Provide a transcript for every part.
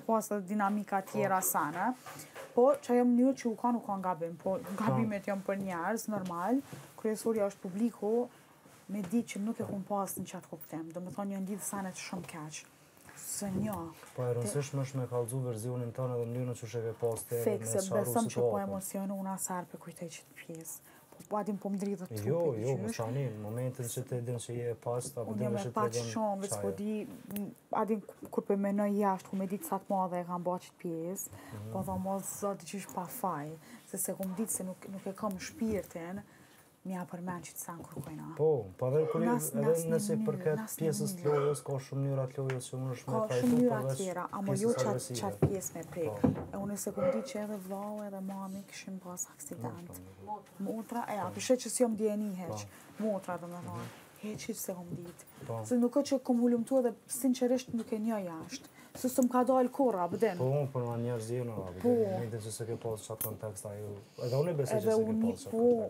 pas edhe dinamika tjera sana. Po, që ajo mënyrë që u ka nuk ka gabim, po gabimet janë për njerëz, normal. Kryesorja është publiku, me ditë që nuk e kun pas në qatë kuptim. Do me thonë një ndidhë sanet shumë keq. Se një. Po e rëndësishme është me kallëzu versionin tënë edhe mënyrën që e pas të fikse, besëm që po emocionu unë asar për kujtej që të pjesë. Po adin po më dridhët të Jo, më shani, në momentin që të edhin që je pas, apo unë jam e pak shumë, veç po di, adin kur për menoj jashtë, ku me ditë sa të madhe e kam ba qëtë pjesë, po dhe mos zotë që ishë pa faj, se ku më ditë se nuk e kam shpirtin, mja përmen që të sanë kërkojna. Po, pa dhe edhe nëse përket pjesës të lojës, ka shumë njëra të lojës që unë është me trajtu përveç. Ka shumë njëra tjera, amo jo qatë pjesë me prek. E unë se ku më ditë që edhe vlau edhe mami këshim pas aksident. Motra, pishe që si jom djeni heq. Motra dhe me thonë, heqit se kom ditë. Se nuk o që kom hullumtu edhe sinqerisht nuk e një jashtë. Se së më ka dalë kora, abden. Po, unë për nga njerës djenë, abden. Në që se ke pasë qatë kontekst, edhe unë e besë që se ke pasë qatë kontekst.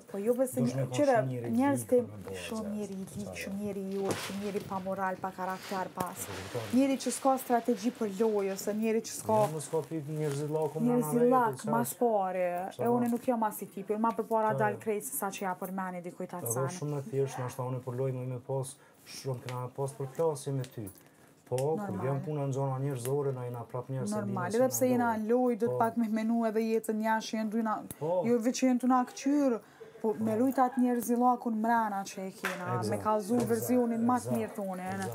Po, jo besë qëre njerës të shumë njeri i likë, shumë njeri i urë, shumë njeri pa moral, pa karakter, pas. Njeri që s'ka strategji për lojë, ose njeri që s'ka... Në s'ka pit njerëzilak, njerëzilak, mas pare, e unë nuk jam as i tipi, ma për para dalë krejtë sa që ja për meni dikuj të atësane. Edhe shumë e thjesht, nështë unë për lojë me pas, shumë këna me pas për plasje me ty. Po, kur vjen puna në zona njerëzore, na jena prap njerëz se normal, edhe pse jena në lojë, do të pak me menu edhe jetën jashtë, jenë dujna, jo veç jenë të na këqyrë, po me lujt atë njerëzilakun mrena që e kena, me kalzu versionin ma të mirë tonë.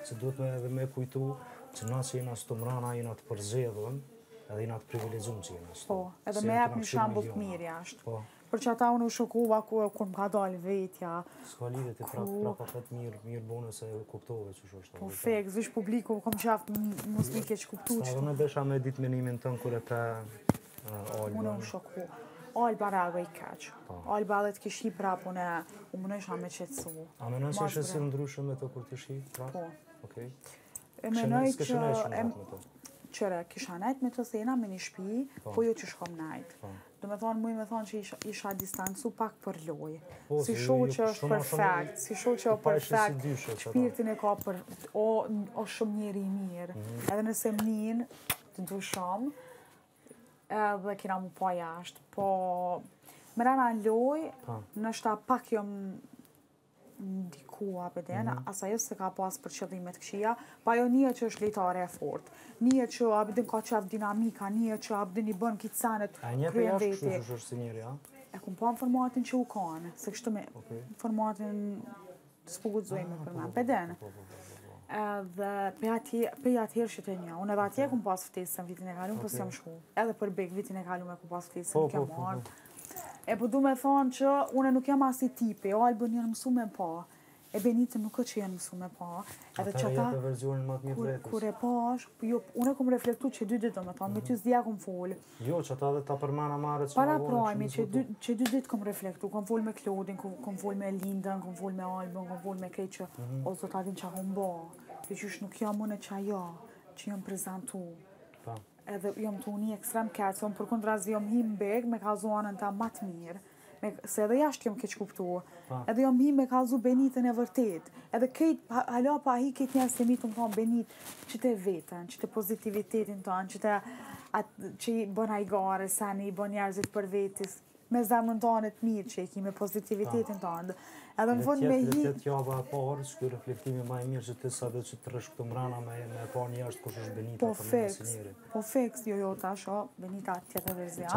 Se duhet edhe me kujtu që na që jena së të mrena, jena të përzedhën, edhe jena të privilegjum që jena së. Po, edhe me jep një shambull të mirë jashtë. Për që ata unë u shokova kur më ka dalë vetja. S'ka lidhe të prapa të mirë bone se kuptove që është. Po fek, zvish publiku, kom qafë mos një keq kuptu që. Sa dhe në besha me ditë menimin tënë kur e pre Alba. Unë u shoku. Alba rave i keq. Alba dhe të kishi prapë unë u mënësha me qetësu. A menoj se ishe si ndryshë me të kur të shi prapë? Po. E menoj qëre, kisha najt me të sena me një shpi, po jo që shkom najt. Do me thonë, me thonë që isha distancu pak për lojë. Si shoh që është perfekt, si shoh që është perfekt, shpirtin e ka për, o shumë njeri i mirë. Edhe nëse m'nin, të ndushom, edhe kina mu pa jashtë. Po, më rana në lojë, nështë pak jom ndikua pëden, asajo se ka pas për qëllimet këshia, pa jo një që është lejtare e fort, një që abdin ka qef dinamika, një që abdin i bën kitë sanet kryen veti. A një për jashtë është si njeri, a? E kum pa në formatin që u kanë, se kështu me formatin s'pogudzojme për me, pëden. Edhe pe atëherë që të një, unë edhe atje kum pas ftesën vitin e kalum, po s'jam shku. Edhe për bek vitin e kalum e kum pas ftesën, nuk jam marrë. E po du me thonë që une nuk jam as i tipi, o Albën janë mësu me pa, e Benitën nuk është që janë mësu me pa. Ata jetë versionin më të mirë vetës. Kur e pash, une kom reflektu që dy ditë do me thonë, me ty s'dja kom folë. Jo, që ata dhe ta përmana mare që para prajmi, që dy ditë kom reflektu, kom folë me Klodin, kom folë me Lindën, kom folë me Albën, kom folë me krejt që, o zot adin që kom ba, dhe që nuk jam une që ajo, që jam prezentu. Edhe jom të uni ekstrem keq, se unë për kontrazi jom him beg me kalzu anën ta ma të mirë, se edhe jashtë jom keq kuptu, edhe jom him me kalzu Benitën e vërtet, edhe kejt, hala pa hi kejt njerës të mi të më thonë Benit, që të vetën, që të pozitivitetin tonë, që i bën hajgare, sani i bën njerëzit për vetis, me zemrën tonë të mirë që i ki me pozitivitetin tonë. Edhe në fund me hi... Dhe tjetë java e parë, që kjo reflektimi ma e mirë që të sa dhe që të rëshkë të mrana me pa një ashtë kush është Benita për një si njeri. Po feks, jo tash, Benita tjetë e verzja.